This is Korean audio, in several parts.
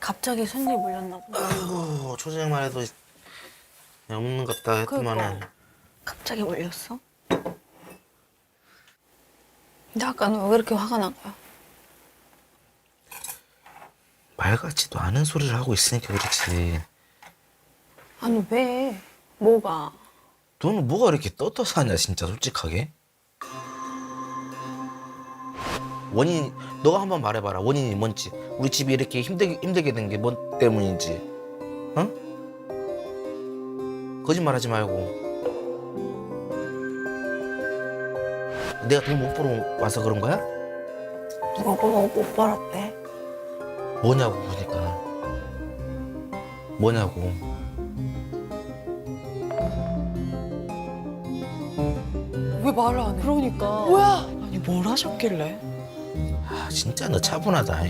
갑자기 손님 몰렸나 보다. 아이고 초저녁만 해도 없는 것 같다 했더만은. 갑자기 몰렸어? 근데 아까는 왜 그렇게 화가 난 거야? 말 같지도 않은 소리를 하고 있으니까 그렇지. 아니 왜? 뭐가? 너는 뭐가 이렇게 떳떳하냐 하냐 진짜 솔직하게. 원인 너가 한번 말해봐라. 원인이 뭔지. 우리 집이 이렇게 힘들게 된 게 뭔 때문인지. 어? 거짓말하지 말고. 내가 돈 못 벌어 와서 그런 거야? 누가 보고 못 벌었대? 뭐냐고 그러니까. 뭐냐고. 왜 말을 안 해? 그러니까. 뭐야? 아니 뭘 하셨길래? 아, 진짜 너 차분하다.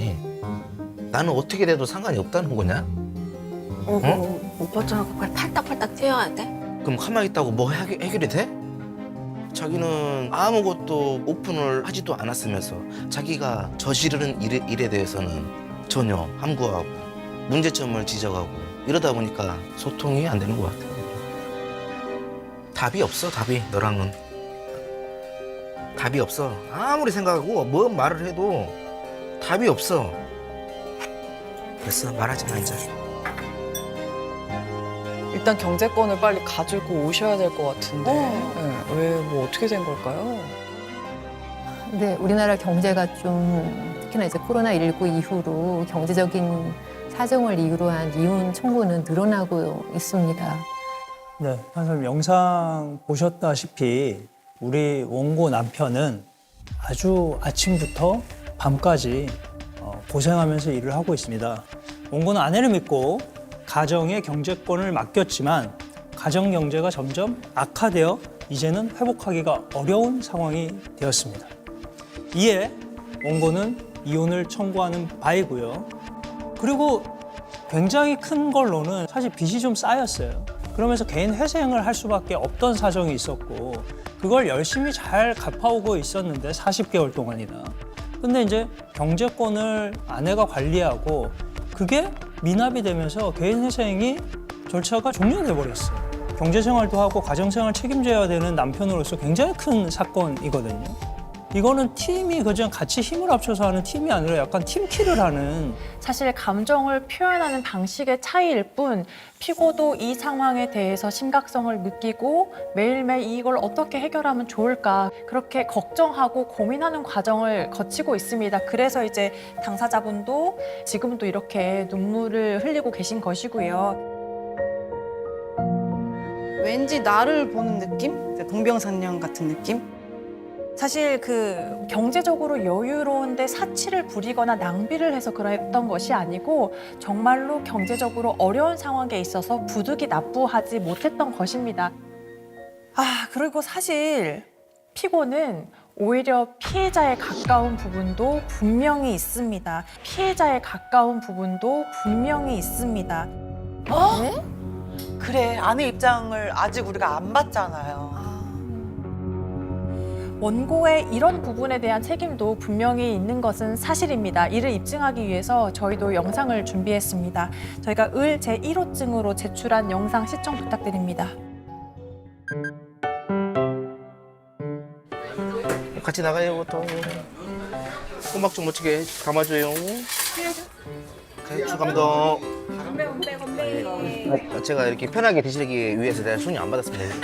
나는 어떻게 돼도 상관이 없다는 거냐? 오빠처럼 그걸 팔딱팔딱 뛰어야 돼? 그럼 가만히 있다고 뭐 해결이 돼? 자기는 아무것도 오픈을 하지도 않았으면서 자기가 저지르는 일에 대해서는 전혀 함구하고 문제점을 지적하고 이러다 보니까 소통이 안 되는 것 같아. 답이 없어, 답이. 너랑은. 답이 없어. 아무리 생각하고 뭔 말을 해도 답이 없어. 됐어, 말하지 마, 이제. 일단 경제권을 빨리 가지고 오셔야 될 것 같은데 왜 뭐 어떻게 된 걸까요? 네, 우리나라 경제가 좀 특히나 이제 코로나19 이후로 경제적인 사정을 이유로 한 이혼 청구는 늘어나고 있습니다. 네, 선생님 영상 보셨다시피 우리 원고 남편은 아주 아침부터 밤까지 고생하면서 일을 하고 있습니다. 원고는 아내를 믿고 가정의 경제권을 맡겼지만 가정 경제가 점점 악화되어 이제는 회복하기가 어려운 상황이 되었습니다. 이에 원고는 이혼을 청구하는 바이고요. 그리고 굉장히 큰 걸로는 사실 빚이 좀 쌓였어요. 그러면서 개인 회생을 할 수밖에 없던 사정이 있었고 그걸 열심히 잘 갚아오고 있었는데 40개월 동안이나. 근데 이제 경제권을 아내가 관리하고 그게 미납이 되면서 개인 회생이 절차가 종료돼 버렸어요. 경제생활도 하고 가정생활 책임져야 되는 남편으로서 굉장히 큰 사건이거든요. 이거는 팀이 그냥 같이 힘을 합쳐서 하는 팀이 아니라 약간 팀킬을 하는. 사실 감정을 표현하는 방식의 차이일 뿐 피고도 이 상황에 대해서 심각성을 느끼고 매일매일 이걸 어떻게 해결하면 좋을까 그렇게 걱정하고 고민하는 과정을 거치고 있습니다. 그래서 이제 당사자분도 지금도 이렇게 눈물을 흘리고 계신 것이고요. 왠지 나를 보는 느낌? 동병상련 같은 느낌? 사실 그 경제적으로 여유로운데 사치를 부리거나 낭비를 해서 그랬던 것이 아니고 정말로 경제적으로 어려운 상황에 있어서 부득이 납부하지 못했던 것입니다. 그리고 사실 피고는 오히려 피해자에 가까운 부분도 분명히 있습니다. 피해자에 가까운 부분도 분명히 있습니다. 그래, 아내 입장을 아직 우리가 안 봤잖아요. 원고의 이런 부분에 대한 책임도 분명히 있는 것은 사실입니다. 이를 입증하기 위해서 저희도 영상을 준비했습니다. 저희가 을 제1호증으로 제출한 영상 시청 부탁드립니다. 같이 나가요, 또. 꼬막 좀 멋지게 감아줘요. 주 감독. 제가 이렇게 편하게 드시기 위해서 내가 손이 안 받았습니다.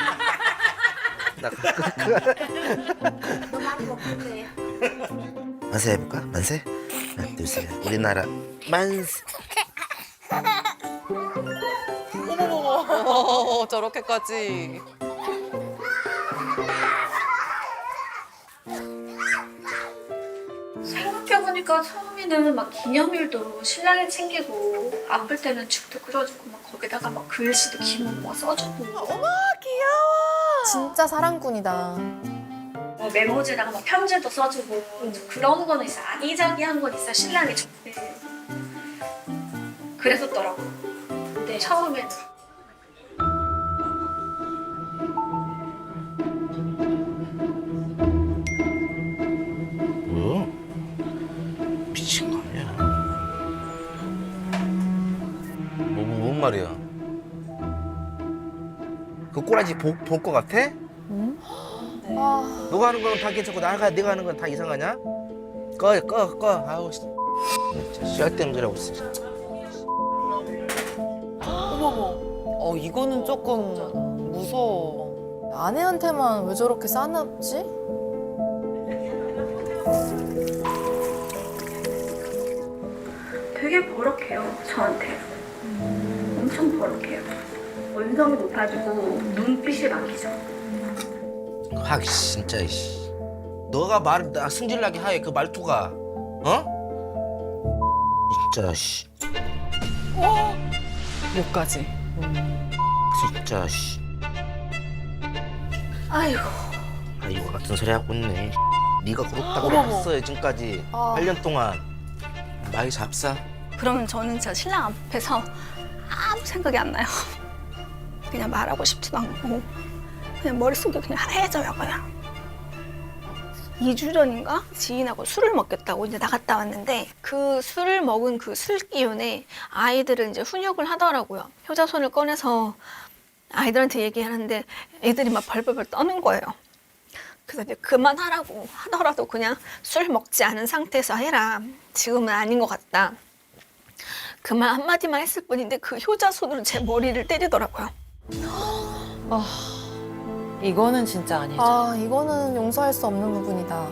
만세 해볼까? 만세? 하나, 둘, 셋. 우리나라 만세. 어머머머 저렇게까지. 생각해보니까 처음에는 막 기념일도 신랑이 챙기고 아플 때는 죽도 끓여주고 막 거기다가 막 글씨도 기본 뭐 써주고 어머, 귀여워. 진짜 사랑꾼이다. 뭐 메모지다가 막 편지도 써주고 그런 거는 있어 아기자기한 건 있어 신랑이 정말 그랬었더라고. 근데 처음에는 뭐야? 미친 거 아니야? 뭔 말이야? 그 꼬라지 볼 것 같아? 아, 너가 하는 건 다 괜찮고 내가 하는 건 다 이상하냐? 꺼. 아우 진짜 씨알때는 소리하고 있어. 진짜. 이거는 조금 무서워. 아내한테만 왜 저렇게 싸납지? 되게 버럭해요, 저한테. 엄청 버럭해요. 언성이 높아지고 눈빛이 막히죠. 하 진짜 씨. 너가 나 승질나게 하해 그 말투가 진짜 씨. 여기까지. 진짜 씨. 아이고. 아이고 같은 소리 하고 있네. 네가 그렇다고 했어요 지금까지 아. 8년 동안. 많이 잡사. 그러면 저는 저 신랑 앞에서 아무 생각이 안 나요. 그냥 말하고 싶지도 않고 그냥 머릿속이 그냥 하얘져요 그냥. 2주 전인가 지인하고 술을 먹겠다고 이제 나갔다 왔는데 그 술을 먹은 그 술 기운에 아이들을 이제 훈육을 하더라고요. 효자손을 꺼내서 아이들한테 얘기하는데 애들이 막 벌벌벌 떠는 거예요. 그래서 이제 그만하라고 하더라도 그냥 술 먹지 않은 상태에서 해라. 지금은 아닌 것 같다. 그 말 한마디만 했을 뿐인데 그 효자손으로 제 머리를 때리더라고요. 이거는 진짜 아니죠. 아, 이거는 용서할 수 없는 부분이다.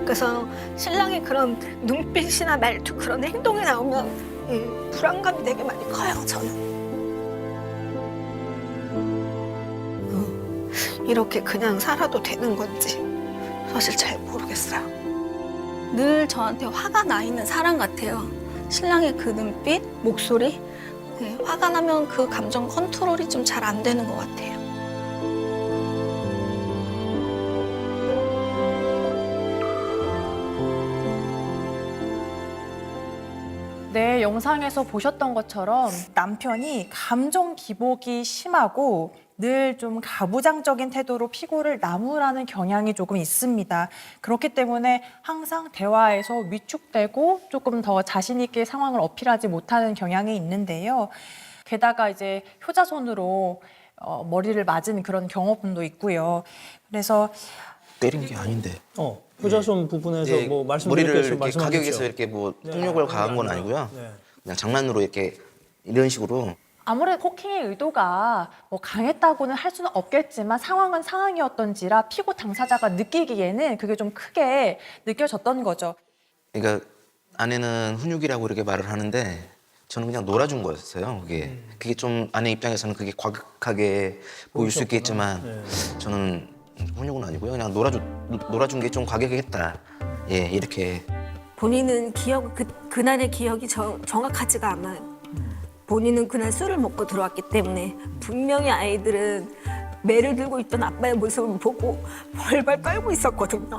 그래서 신랑의 그런 눈빛이나 말투 그런 행동이 나오면 이 불안감이 되게 많이 커요 저는. 이렇게 그냥 살아도 되는 건지 사실 잘 모르겠어요. 늘 저한테 화가 나 있는 사람 같아요. 신랑의 그 눈빛, 목소리 네, 화가 나면 그 감정 컨트롤이 좀 잘 안 되는 것 같아요. 네, 영상에서 보셨던 것처럼 남편이 감정 기복이 심하고 늘 좀 가부장적인 태도로 피고를 나무라는 경향이 조금 있습니다. 그렇기 때문에 항상 대화에서 위축되고 조금 더 자신 있게 상황을 어필하지 못하는 경향이 있는데요. 게다가 이제 효자손으로 머리를 맞은 그런 경험도 있고요. 그래서 때린 게 아닌데. 효자손 부분에서 네, 뭐 머리를 말씀드릴 이렇게 가격에서 이렇게 뭐 폭력을 가한 건 아니고요. 그냥 장난으로 이렇게 이런 식으로. 아무래도 폭행의 의도가 뭐 강했다고는 할 수는 없겠지만 상황은 상황이었던지라 피고 당사자가 느끼기에는 그게 좀 크게 느껴졌던 거죠. 그러니까 아내는 훈육이라고 이렇게 말을 하는데 저는 그냥 놀아준 거였어요. 그게 좀 아내 입장에서는 그게 과격하게 보일 수 있겠지만 저는 훈육은 아니고요. 그냥 놀아준 게 좀 과격했다. 예, 이렇게. 본인은 그날의 기억이 정확하지가 않아요. 본인은 그날 술을 먹고 들어왔기 때문에 분명히 아이들은 매를 들고 있던 아빠의 모습을 보고 벌벌 떨고 있었거든요.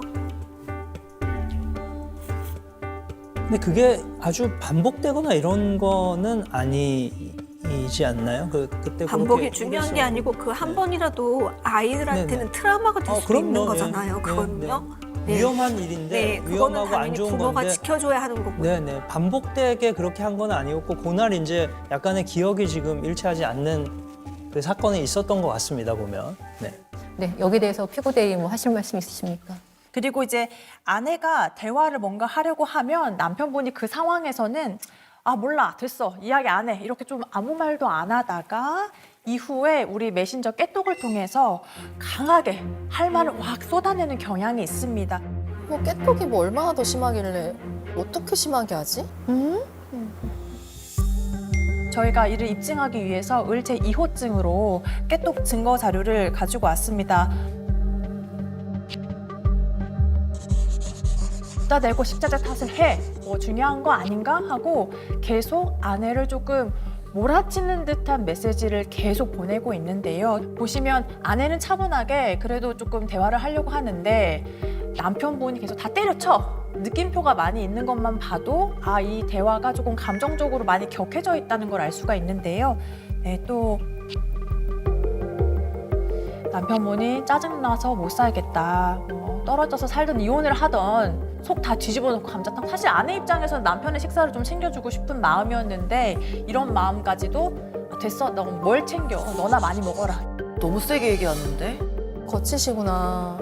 근데 그게 아주 반복되거나 이런 거는 아니지 않나요? 그때 반복이 그렇게 중요한 게 그래서- 아니고 그 한 번이라도 아이들한테는 네네. 트라우마가 될 수 그럼요. 있는 예. 거잖아요. 네, 그거는요. 네. 위험한 일인데 네, 그거는 위험하고 안 당연히 좋은 부모가 건데 지켜줘야 하는 거고. 네네 반복되게 그렇게 한 건 아니었고 그날 이제 약간의 기억이 지금 일치하지 않는 그 사건이 있었던 것 같습니다 보면. 네. 네, 여기에 대해서 피고 대리 뭐 하실 말씀 있으십니까? 그리고 이제 아내가 대화를 뭔가 하려고 하면 남편분이 그 상황에서는 아 몰라 됐어 이야기 안 해 이렇게 좀 아무 말도 안 하다가 이후에 우리 메신저 깨톡을 통해서 강하게 할 말을 확 쏟아내는 경향이 있습니다. 뭐 깨톡이 뭐 얼마나 더 심하길래 어떻게 심하게 하지? 저희가 이를 입증하기 위해서 을제 2호증으로 깨톡 증거 자료를 가지고 왔습니다. 다 내고 식자재 탓을 해. 뭐 중요한 거 아닌가 하고 계속 아내를 조금 몰아치는 듯한 메시지를 계속 보내고 있는데요. 보시면 아내는 차분하게 그래도 조금 대화를 하려고 하는데 남편분이 계속 다 때려쳐. 느낌표가 많이 있는 것만 봐도 아, 이 대화가 조금 감정적으로 많이 격해져 있다는 걸 알 수가 있는데요. 네, 또 남편분이 짜증나서 못 살겠다. 떨어져서 살든 이혼을 하던 속 다 뒤집어 놓고 감자탕. 사실 아내 입장에서는 남편의 식사를 좀 챙겨주고 싶은 마음이었는데 이런 마음까지도 됐어, 너 뭘 챙겨, 너나 많이 먹어라. 너무 세게 얘기하는데? 거치시구나.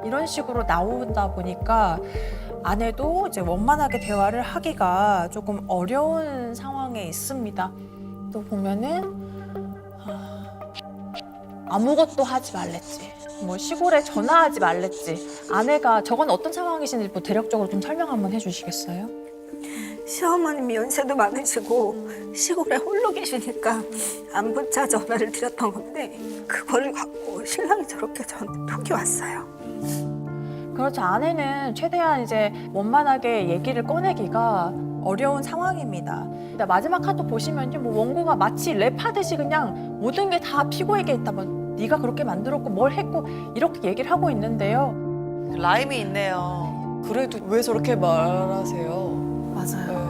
이런 식으로 나오다 보니까 아내도 이제 원만하게 대화를 하기가 조금 어려운 상황에 있습니다. 또 보면은 아무것도 하지 말랬지. 뭐 시골에 전화하지 말랬지. 아내가 저건 어떤 상황이신지 뭐 대략적으로 좀 설명 한번 해주시겠어요? 시어머님이 연세도 많으시고 시골에 홀로 계시니까 안부차 전화를 드렸던 건데 그거를 갖고 신랑이 저렇게 저한테 톡이 왔어요. 그렇죠. 아내는 최대한 이제 원만하게 얘기를 꺼내기가 어려운 상황입니다. 근데 마지막 카톡 보시면요, 뭐 원고가 마치 랩하듯이 그냥 모든 게 다 피고에게 있다. 뭐 네가 그렇게 만들었고 뭘 했고 이렇게 얘기를 하고 있는데요. 라임이 있네요. 그래도 왜 저렇게 말하세요? 맞아요.